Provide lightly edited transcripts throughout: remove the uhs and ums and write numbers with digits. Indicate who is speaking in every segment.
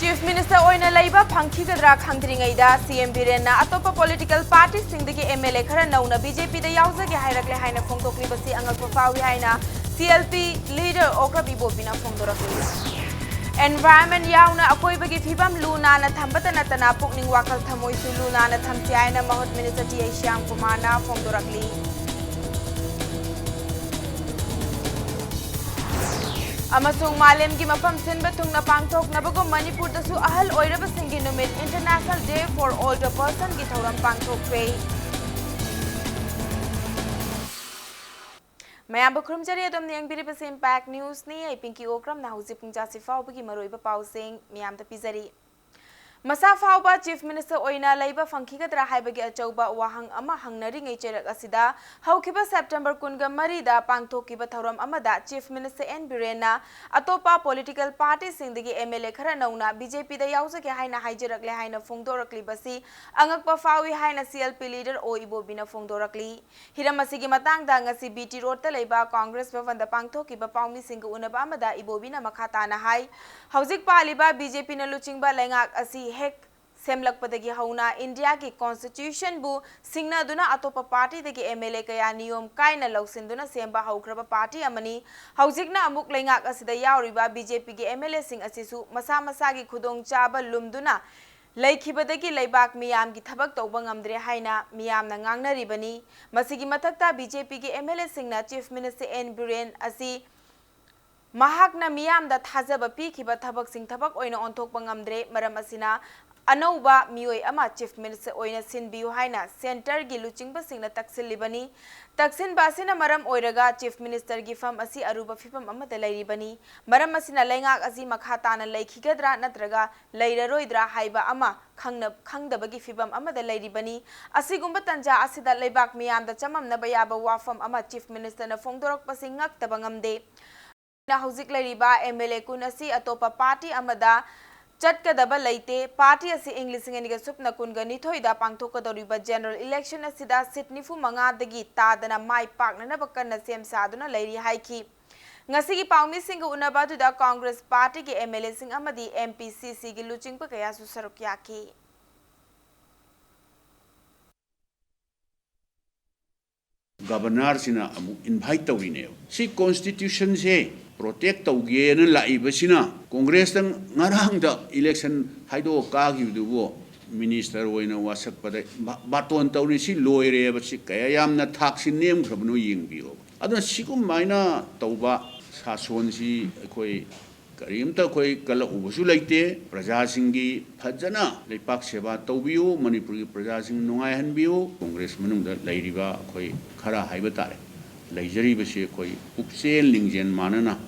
Speaker 1: Chief Minister oina laiba phangkhigadra khangdringaida CM Birenna atopa political party singdagi MLA khara nauna BJP da yauzage hairakle haina phongtoklibasi angakpa fawi haina CLP leader Okra Bibopina phongdorakli Environment yauna akoibagi phibam luna na thambata natana pukning wakal thamoi su luna na thamsi haina Mahut Minister T Shyam Kumar na phongdorakli Amasung Malem gi mafam sinba thungna pangthok nabago Manipur dasu ahal oiraba singi numit International Day for Older Person gi thoram pangthok pe Mayam bakrum jari adom niang biri bas Impact News ni ai pinki okram na husi pungja sifau bagi maroiba pausing miyam ta pizari Masa fauba Chief Minister oina laiba phangkhigadra haibagi achauba wahang ama hangnari ngai cherak asida haukiba September kunga marida pangthokiba thoram amada Chief Minister N Birenna atopa political party singdagi MLA khara nauna BJP da yauzage haina haijarakle haina phongdorakli basi angakpa fawi haina CLP leader O Ibobina phongdorakli hiramasigi matangda ngasi BT road ta laiba Congress bhavan da pangthokiba paumi singga unaba amada Ibobina makhata na hai haujik paliba BJP na luchingba lengak asi hek semlakpadagi hauna India ki constitution bu singna duna atopa party dagi MLA kaya niyom kaina lausinduna semba haukraba party amani haujikna amuk lengak asida yauriba BJP gi MLA sing asisu masa masa gi khudong chaba lumduna laikhibadagi laibak miyam gi thabak tawba ngamdre haina miyam na ngangnaribani masigi mathakta BJP gi MLA singna Chief Minister N Biren asi Mahakna miyam da thajaba pikhiba thabak sing thabak oina onthokpa ngamdre maram asina anauba mioi ama Chief Minister oina sinbiu haina center gi luchingba singna taksilibani taksinba asina maram oiraga Chief Minister gi fam asi aruba phipam amada lairibani maram asina lengak asi makhatana laikhigadra natraga lairaroidra haiba ama khangdabagi phipam amada lairibani asigumba tanja asida leibak miyam da chamamna bayaba wafam ama Chief Minister na phongdorak pasing ngaktaba ngamde na hauzik lairiba MLA kun asi atopa party amada chatkadaba laite party asi English ngani supna kunga nithoida pangthokadoriba general election asida seat nifu manga dagi tadana mai pakna na bakana sem saduna lairi haiki ngasi gi paumi singa unaba da Congress party gi MLA sing amadi MPCC gi luching pa kaya su saruk yaki
Speaker 2: Governor sina amu invite tawine si constitution se protect tawge na laiba sina Congress tang ngarang da election haido ka gi dubo minister oina wasak pada baton tawni si loire ba si kaya yamna thaksin nem khrabno yingbiyo aduna sigum maina tawba sason si koi karimta koi kala ubusu laite praja singi phajana leipak seba tawbiyo Manipur gi praja sing nungai hanbiyo Congress manung da lairiba koi khara haiba tare laijari ba se koi upsel lingjen manana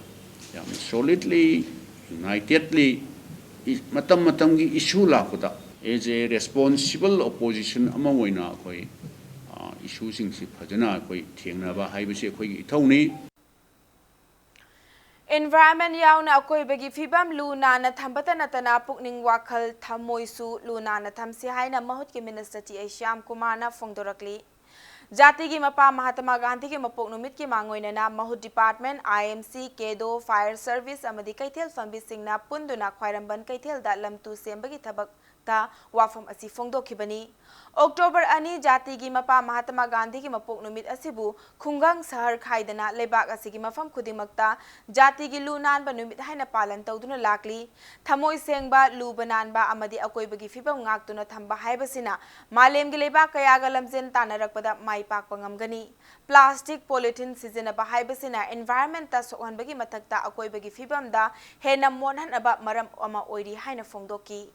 Speaker 2: yam solidly unitedly matam matam gi issue la kuda as a responsible opposition ama woina koi issue sing si phajana koi thengna ba haiba se koi gi thauni
Speaker 1: Environment yauna akoibagi phibam luna na thambata natana pukning wakhal thamoisu luna na thamsi haina Mahut ki Minister T Shyam Kumar na phongdorakli Jati gi mapa Mahatma Gandhi ki mapok numit ki mangoina na Mahut Department IMC Kedo Fire Service amadi kaithel fambi singna punduna khwairamban kaithel da lamtu sembagi thabak ta wafam asi phongdokhibani October ani jati gi mapa Mahatma Gandhi ki mapok numit asibu khungang sahar khaidana lebak asigi mafam khudimakta jati gi lunan ba numit haina palan tawduna lakli thamoi sengba lubanan ba amadi akoibagi fibam ngaktuna thamba haibasina malem gi lebak kayaga lamjen tanarakpada mai pak pangamgani plastic polythene season ba haibasina environment ta sohanbagi mathakta akoibagi fibam da hena monhan aba maram ama oiri haina phongdoki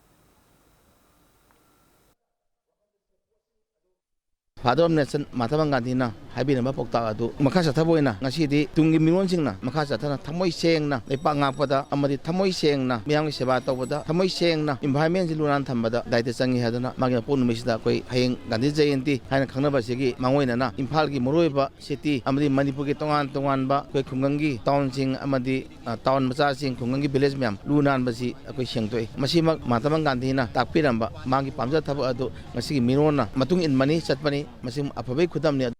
Speaker 3: Father of Nation Mahatma Gandhi na habi na pokta adu makasa thaboy na ngasi di tungi miron sing na makasa thana thamoi seng na lepa ngakpada amadi thamoi seng na miyang seba tawbada thamoi seng na environment lunan thambada daite changi hadana magi pon misida koi hayeng Gandhi Jayanti haina khangnaba sigi mangoina na Imphal gi moroiba city amadi Manipur gi tongan ba koi khungangi town sing amadi town macha sing khungangi village myam lunan basi koi sengtoi masimak Mahatma Gandhi na takpiramba magi pamja thabo adu ngasi miron na matung in mani chatpani masim apabai khudam ne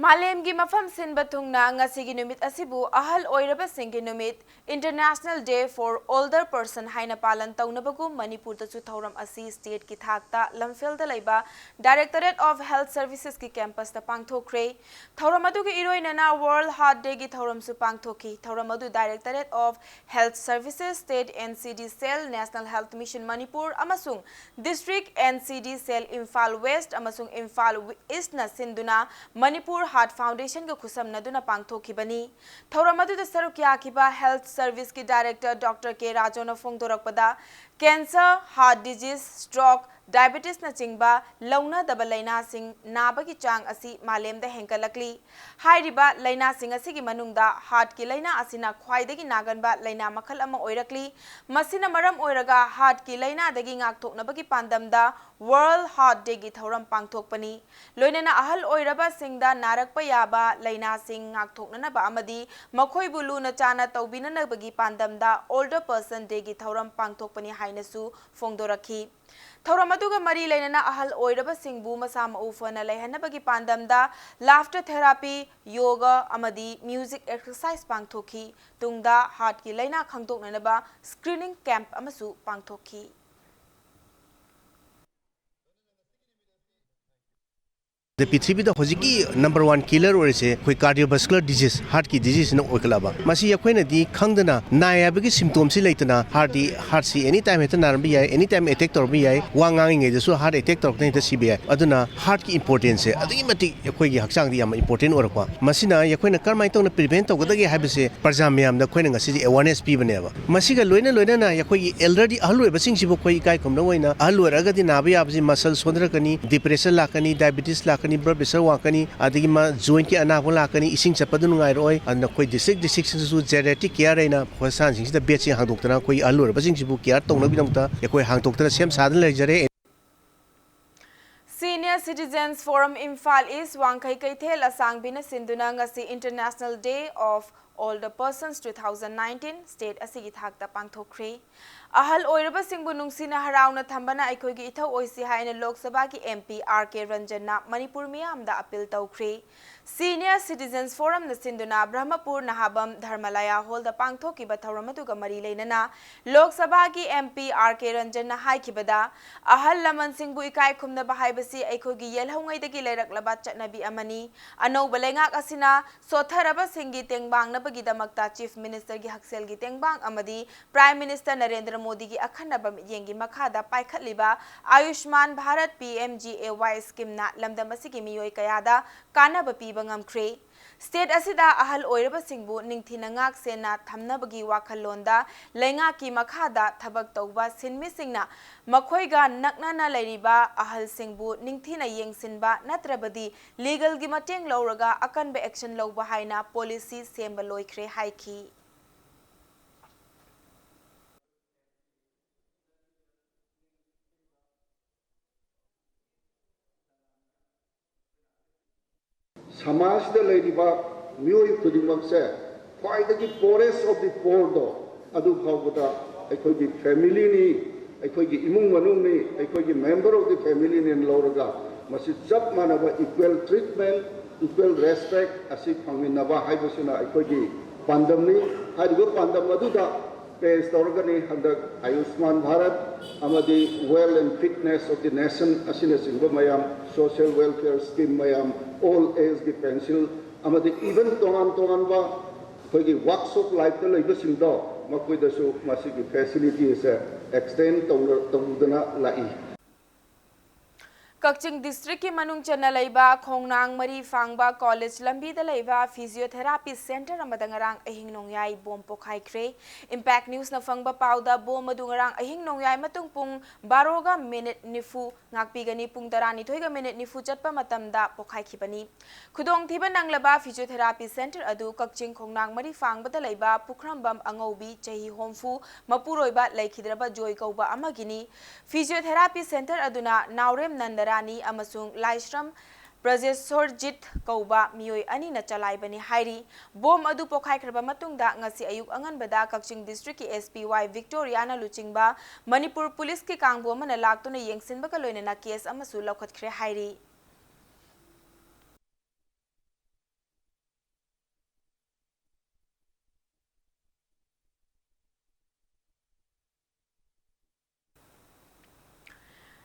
Speaker 1: Malemgi mafam sinba thungna ngasigi numit asibu ahal oiraba singi numit International Day for Older Person haina palan taunabagu Manipur da chu thauram asi state ki thakta lamfel da laiba Directorate of Health Services ki campus da pangthokre thauram adu ki iroina na World Heart Day ki thauram su pangthoki thauram adu Directorate of Health Services State NCD Cell National Health Mission Manipur amasung District NCD Cell Imphal West amasung Imphal East na sinduna Manipur Heart Foundation ga khusam naduna pangthokibani thauram adu da saruk yakiba Health Service ki Director Dr. K Rajona phongdorakpada cancer, heart disease, stroke, diabetes na chingba launa daba laina sing naba ki chang asi malem da henkalakli hairiba laina sing asi ki manungda heart ki laina asina khwaidagi naganba laina makhal ama oirakli masina maram oiraga heart ki laina dagi ngak thoknaba ki pandamda World Heart Day gi thauram pangthokpani loinana ahal oiraba singda narakpa yaba laina sing ngak thoknana ba amadi makhoi bulu na chana tawbina na bagi pandamda Older Person Day gi thauram pangthokpani hainasu phongdorakhi thauram aduga mari lainana ahal oiraba singbu masam ufana laihanabagi pandamda laughter therapy yoga amadi music exercise pangthokhi tungda heart ki laina khangdoknanaba screening camp amasu pangthokhi
Speaker 4: The P3B the Hojiki #1 killer or is a cardiovascular disease, heart ki disease no oikalaba. Masi yakwen di kangdana nayabiki symptoms laitana heart si anytime at an anytime attack or bi wangang the so heart attack or the CBI. Aduna heart ki importance adimati yakwagi haksang di important or qua. Masina yakwen karmaito prevent of the habise Parzamiam the quenning a city awareness people never. Masika Luena yakwagi elderly always basing Sibokoi kai kumnoina alu ragati nabi muscle sondrakani depression lakani diabetes lakani blood pressure wakani adigi ma joint ki anabo lakani ising chapadu ngai roi and koi district su geriatric care aina khosan sing da betch hang doktana koi alur basing sibu care tongna bidamta koi hang doktana sem sadan lejare.
Speaker 1: Senior Citizens Forum Imphal East Wangkai Kaithel Asang Bina Sinduna ngasi International Day of Older Persons 2019 State asigi thakta pangthokre ahal oiraba singbu nungsina harauna thambana aikhogi ithau oisi haina Lok Sabha ki MP RK Ranjanna Manipur miyamda appeal tawkre Senior Citizens Forum na sinduna Brahmapur Nahabam Dharmalaya Hall da pangthoki ba thauramatuga mari leinana Lok Sabha ki MP RK Ranjanna haikibada ahal laman singbu ikai khumna bahaibasi aikhogi yelhongai dagi leiraklaba chatnabi amani anau balengak asina sotharaba singi tengbang na gidamakta Chief Minister gi Haksel gi tengbang amadi Prime Minister Narendra Modi gi akhanaba yengi makhada paikhatliba Ayushman Bharat PMGAY scheme na lamdam asigi miyoi kayada kanaba piba ngamkhre State asida ahal oiraba singbu ningthina ngak sena thamnabagi wakhalonda lenga ki makhada thabak tawba sinmi singna makhoiga naknana lairiba ahal singbu ningthina yengsinba natrabadi legal gi mateng lawraga akanba action lawba haina policy semba loikre haiki
Speaker 5: Samajda ladiba miyoi khudimak se khwaidagi poorest of the poor do adu khawbada aikhoigi family ni aikhoigi imung manung ni aikhoigi member of the family ni lawraga masi chap manaba equal treatment equal respect asi phangminaba haibasuna aikhoigi pandam ni haiba pandam aduda pays torgani handak Ayushman Bharat amadi well and fitness of the nation asina singba mayam social welfare scheme mayam all age the pencil amadi even tongan ba koigi workshop life ta leiba singdo makoi da su masigi facility is extend tawdana lai
Speaker 1: Kakching District ki manung chana laiba khongnang mari fangba college lambi da laiba physiotherapy center amada ngarang ahing nongyai bom pokhai kre impact news na fangba pauda bom adu ngarang ahing nongyai matung pung 12 ga minute nifu ngakpi gani pung 12 ga minute nifu chatpa matamda pokhai khibani khudong thiba nanglaba physiotherapy center adu kakching khongnang mari fangba da laiba pukhrambam angobi chahi homfu mapuroiba laikhidraba joy kauba amagini physiotherapy center aduna naurem nandara Rani amasung Laishram Brajesorjit Kauba Miyoi Ani na Chalaibani Hairi Bom adu pokhai khraba matungda ngasi ayuk anganbada Kakching District ki SPY Victoriana Luchingba Manipur Police ki kangbo mana laktuna yengsinba ka loinana case amasu lokhat khre hairi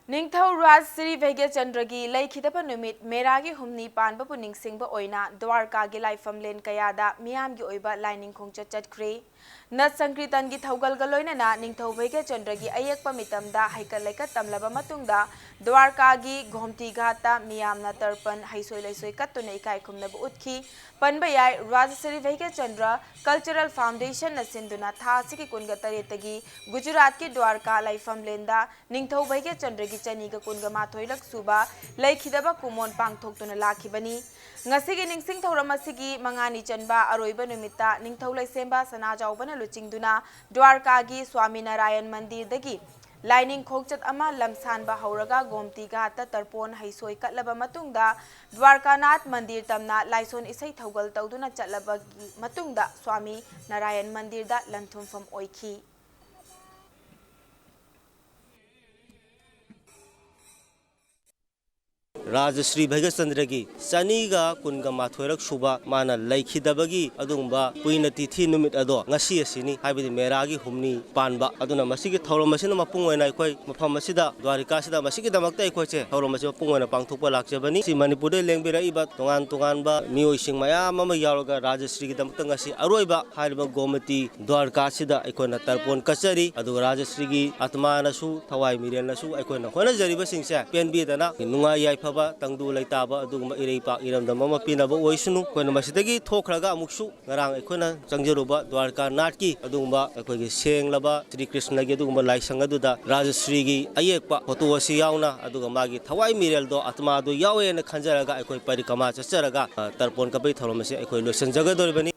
Speaker 1: Ningthou राज श्री वैग्य चंद्र की लेखिदब नुमित मेरागी हुमनी पानबपु निंगसिंगबा ओइना द्वारका की लाइफम लेन कयादा मियाम की ओइबा lining खोंगचत चटख्रे नत संकृतन की थौगल गलोइना निंगथौ वैग्य चंद्र की अयकप मितमदा हैकल लेकत तमलबा मतुंगदा द्वारका की घोमती घाटा मियामना तर्पण हैसोय लैसोय कत्तुना इकाय खुमनब उतखी पनबा याय राजश्री वैग्य चंद्र कल्चरल फाउंडेशन न सिंधुना थासी की कुनगा तरेतगी गुजरात की द्वारका लाइफम लेंदा निंगथौ वैग्य चंद्र की चनीगा कुनगा माथोइलक सुबा लेखिदबा कुमोन पांगथोक्तुना लाखिबनी ngasi ningsing thauram asigi mangani chanba aroiba numita ningthau laisemba sanajaubana luchingduna dwarka gi swami narayan mandir dagi lining khokchat ama lamsanba hauraga gomti gata tarpon haisoi katlaba matungda dwarka nath mandir tamna laison isai thaugal tawduna chatlaba matungda swami narayan mandir da lanthumfam oikhi
Speaker 6: Rajshree भैगचंद्र की चनीगा कुनगा माथोरक सुबा माना लैखिदबगी अदुंबा पुइना तिथि नुमित अदो ngasi asini हाइबदि मेरागी हुमनी Panba अदुना मसिगी थौरम मसिना मपुंग ओइना अखोय मफम मसिदा Dwarika सिदा मसिगी दमकता अखोय चे थौरम मसि मपुंग ओइना पांगथोकपा लाक्चबनी सि मणिपुर दे लेंबिरा इबा तोंगान तोंगानबा मियोइसिंग मयाम अमा यावगा राजश्री की दमकता ngasi अरोइबा हाइबा गोमती द्वारका सिदा अखोयना तर्पण कचरी अदु राजश्री की आत्मानसु थवाई मिरेनसु अखोयना होना जरिबा सिंगसे पेनबीदना नुंगा याइफा तंगदू लेताबा अदुगमा इरेपा इरमदम अमा पिनबा ओइसुनु कोइना मसिदगी थोखरागा अमुक्सु ngरang अखोयना चंगजरुबा द्वारका नाथ की अदुगमा अखोयगी सेंगलबा श्री कृष्ण की अदुगमा लाइसंग अदुदा राजश्री की अयेकपा फोटो असि यावना अदुगा मागी थवाई मिरेलदो आत्मा दो यावेना खंजरगा अखोय परिक्रमा चचरगा तर्पण कबै थरोमसे अखोय लोसन जगदोरबनी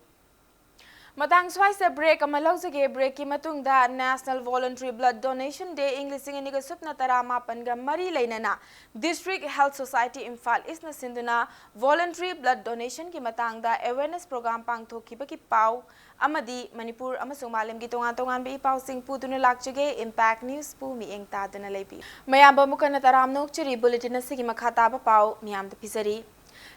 Speaker 1: मतंग स्वाइस ब्रेक अमलौजगे ब्रेक की मतुंगदा national voluntary blood donation day English इंग सुपना तरा मापनगा मरी लेनना डिस्ट्रिक्ट हेल्थ सोसाइटी इम्फाल इसना सिंधुना वॉलंटरी ब्लड डोनेशन की मतंगदा अवेयरनेस प्रोग्राम पांगथोखिबगी पाव अमदी मणिपुर अमसुंग मालेम की तोंगान तोंगान बे पाव सिंग पुदुना लाक्चगे इम्पैक्ट न्यूज पु मी एंग तादना लेबी मयाम बमुकन तराम नोकचरी बुलेटिन असगी मखाताब पाव मियाम द पिजरी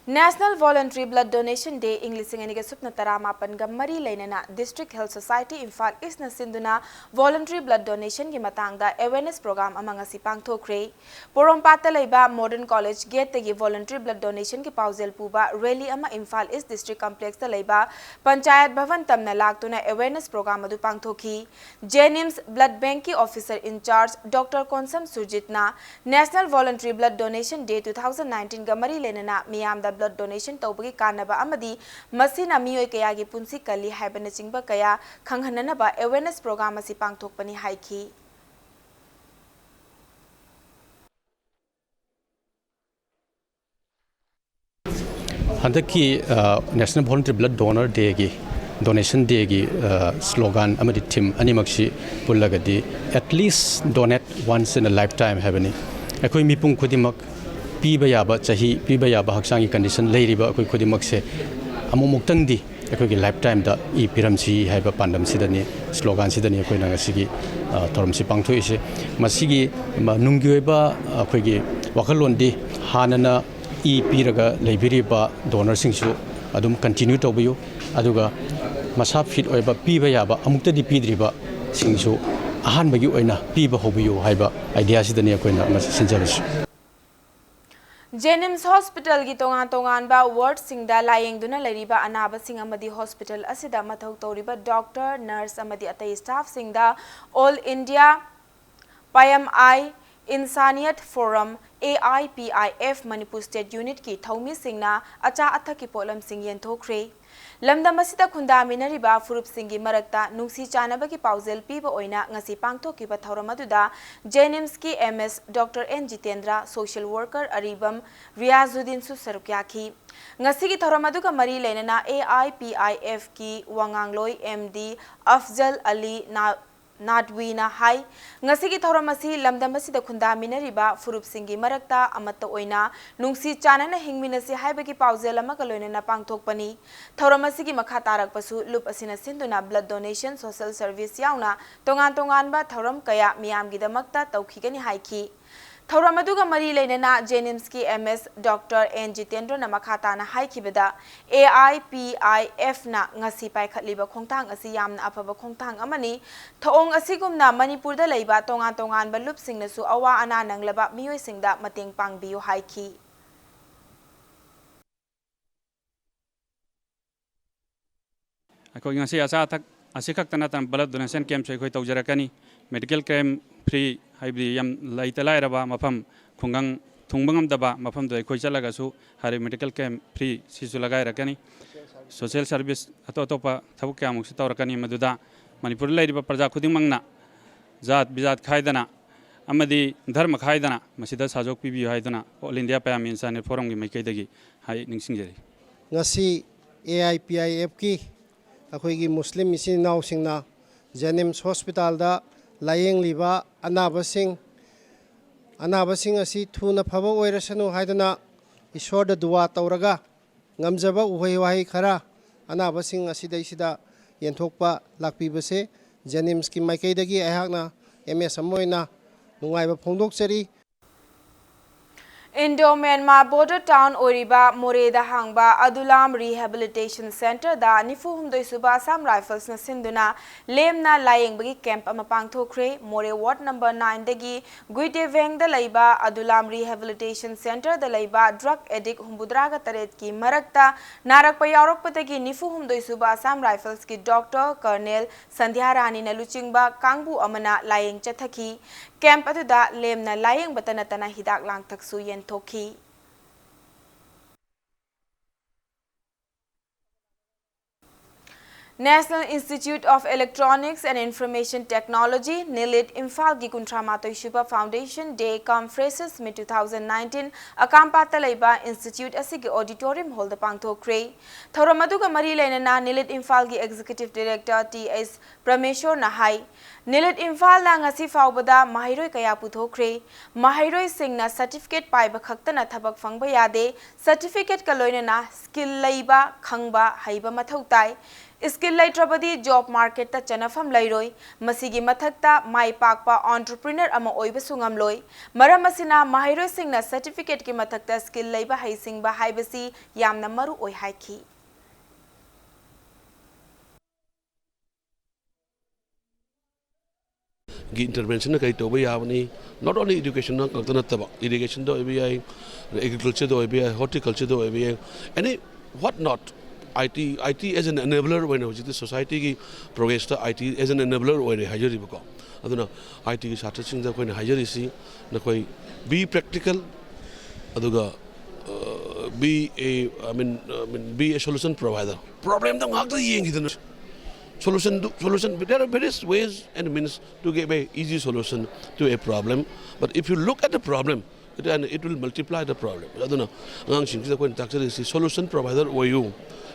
Speaker 1: National Voluntary Blood Donation Day English Inga Supna Taramapan Gamari Lainana District Health Society Imphal Isna Sinduna Voluntary Blood Donation ki matangda awareness program among Sipang Thokre Porompata Laiba Modern College Gate the Voluntary Blood Donation ki Pauzel Puba Rally ama Imphal East District Complex the Laiba Panchayat Bhavan Tamna Laktuna awareness program adu Pangthoki JNIMS Blood Bank ki Officer in Charge Dr. Konsam Surjitna National Voluntary Blood Donation Day 2019 Gamari Lainana Miyam blood donation tawbagi kanaba amadi masina miyoi kaya gi punsi kali haibana chingba kaya khanghanana ba awareness program asi pangthokpani haiki
Speaker 7: handaki national voluntary blood donor day gi donation day gi slogan amadi theme animakshi pullagadi at least donate once in a lifetime habani akoi mipung khudimak पीबा याबा चाही पीबा याबा हक्सांगी condition लेरिबा अखोय खुदिमक से अमुमुक्तंगदी अखोयगी life time दा ई पिरमसी हाइबा पांडम Sydney slogan Sydney अखोय नंगसिगी थोरमसी पांगथोइसे मसिगी नुंगी ओइबा अखोयगी वखलोंदी हानना ई पीरगा लेबिरिबा donor सिंगसु अदुम continue तोबयु अदुगा मसा fit ओइबा पीबा याबा अमुक्तदी पीद्रिबा सिंगसु अहानबगी ओइना पीबा होबयु हाइबा idea Sydney अखोयना सिंजरसु
Speaker 1: JNIMS Hospital की तोंगान तोंगान बा वार्ड सिंगदा लायेंगदुना लरिबा अनाबा सिंग अमदी हॉस्पिटल असिदा मथौ तौरिबा डॉक्टर नर्स अमदी अतै स्टाफ सिंगदा ऑल इंडिया PMI इंसानियत forum AIPIF Manipur state unit की थौमी सिंगना अचा अथ की पोलम सिंग यंथोख्रे लमदम असिदा खुंदामिनरिबा फुरुप सिंगी मरक्ता नुंसी चानबगी पाउजेल पीबा ओइना ngasi पांगथोकिबा थौरम अदुदा JNIMS की MS doctor N Jitendra social worker Aribam Riyazuddin सु सरुक्याखी ngasi की थौरम अदुगा मरी लेनना AIPIF की वांगांगलोई MD अफजल अली नादवीना हाई ngasi की थौरम असि लमदम असिदा खुंदामिनरिबा फुरुप सिंगी मरक्ता अमत्ता ओइना नुंसी चानना हिंगमिनसि हाइबगी पाउजेल अमका लोइनना पांगथोकपनी थौरम असिगी मखा तारकपसु लुप असिना सिंधुना ब्लड डोनेशन सोशल सर्विस याउना तोंगान तोंगान बा थौरम कया मियामगी दमक्ता तौखिगनी हाइखी थौरम अदुगा मरी लेना जेनिम्स की एमएस डॉक्टर एन जितेंद्र न मखाताना हाइखिबदा AIPIF ना ngasi पाइखलिबा खोंथांग असि यामना अफबा खोंथांग अमनी थोंग असिगुमना मणिपुर दा लेबा तोंगान तोंगान बलुप सिंगनसु अवा अना नंगलबा मियोय सिंगदा मतेंग पांगबियो हाइखी
Speaker 8: अखोई ngasi asa thak asikhaktana tam blood donation camp se khoi tawjarakani medical camp free haibdi yam laita lairaba mafam khungang thungbangam daba mafam do khoi chalaga su hari medical camp free sisu lagai rakani social service ato topa thabuk kyamuk se tawrakani maduda manipur lairiba praja khuding mangna jat bijat khaidana amadi dharma khaidana masida sajok pibi haidana all india payam insan forum gi maikai dagi hai ningsingjari
Speaker 9: ngasi AIPIF ki अखोई मुस्लिम इसी नाव सिंगना जेनिम्स hospital दा लायेंग लिबा अनाबसिंग असी थुना फबा ओइरसनु हाइदना ईश्वर दा दुआ तौरगा ngамजबा उहै वाहै खरा अनाबसिंग असी दैसिदा यंथोकपा लाक्पिबसे जेनिम्स की माइकैदगी अहाकना MS अमोइना नुंगाइबा फोंदोकचरी
Speaker 1: Indo-Myanmar border town Oriba Moreda Hangba Adulam Rehabilitation Center da Nifu Humdoi Suba Assam Rifles na Sinduna Lemna Laying Bagi Camp Amapang Thokre More Ward number 9 dagi Guiteveng da Laiba Adulam Rehabilitation Center da Laiba Drug Addict Humbudraga Taret ki Marakta Narak Payarok Patagi Nifu Humdoi Suba Assam Rifles ki Dr. Colonel Sandhya Rani Naluchingba Kangbu Amana Laying Chathaki Camp aduda lemna laying batanatana hidak lang taksu yen toki. National Institute of Electronics and Information Technology NILIT Imphal gi Kuntramato Shuba Foundation Day Conferences Mid 2019 Akampata Laiba Institute asigi auditorium hall the pangthokre Thoramaduga Mari Lenana NILIT Imphal gi Executive Director T.S. Prameshwar Nahai NILIT Imphal la ngasi faubada mahiroi kaya puthokre mahiroi singna certificate paiba khaktana thabak phangba yade certificate kaloinana skill laiba khangba haiba mathau tai Skill Laitrabadi job market ta chanafam lairoi masigi mathakta mai pakpa entrepreneur ama oiba sungamloi maram asina mahiroi singna certificate ki mathakta skill laiba haising ba haibasi yamna maru oi haiki
Speaker 10: intervention kai to bayawni not only education na kantanataba irrigation do ABI agriculture do ABI horticulture do ABI any what not IT as an enabler when the society ki progress ta IT as an enabler when hajari bako aduna IT ki satra sing da koi hajari si na koi be practical aduga be a solution provider problem da ngak da yeng hidana solution there are various ways and means to give a easy solution to a problem but if you look at the problem it will multiply the problem aduna ngang sing da koi takchari si solution provider or you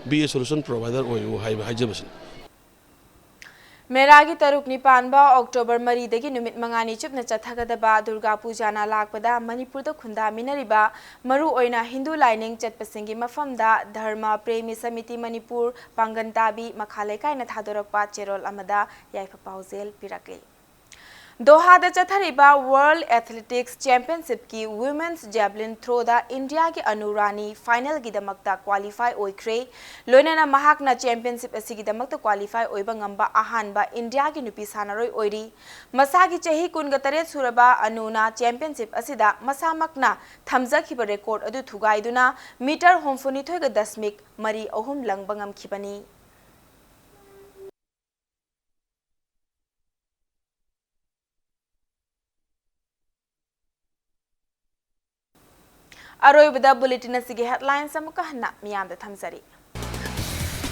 Speaker 10: be a solution provider or you hajabas
Speaker 1: Meragi Taruk Nipanba October Maridagi Numit Mangani Chupna Chathagadaba Durga Pujana Lakpada Manipur da Khunda Minariba Maru Oina Hindu Lining Chatpasingi Mafamda Dharma Premi Samiti Manipur Pangantabi Makhalekai na Thadorakpa Cherol Amada Yaifa Pauzel Pirakli Doha da Chathariba World Athletics Championship ki Women's Javelin Throw da India ki Anurani final gi damakta qualify oikre loinana mahakna championship asigi damakta qualify oiba ngamba ahanba India ki nupi sanaroi oiri masagi chahi kungatare suraba anuna championship asida masamakna thamjakhiba record adu thugaiduna meter homfuni thoiga dasmik mari ahum langbangam khibani Aroibada bulletin asigi headlines amuka hanna miyam da thamsari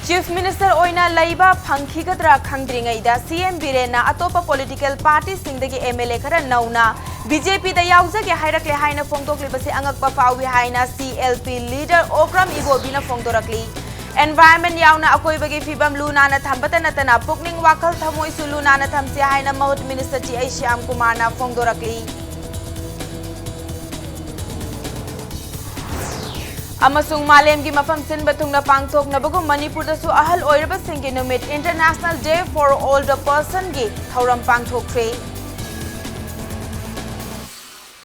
Speaker 1: Chief Minister Oina Laiba Phangkhigadra Khangdringaida CM Birena atopa political party singdagi MLA khara nauna BJP da yaujage hairakle haina phongdoklibasi angakpa fawi haina CLP leader Okram Igobina phongdorakli Environment yauna akoibagi fibam lunana thambata natana pukning wakal thamoi su lunana thamsi haina Mahut Minister T A Shyam Kumar na phongdorakli Amasung Malemgi mafam sinba thungna pangthok nabagu Manipur da su ahal oiraba singi numit International Day for Older Person gi thauram pangthok tre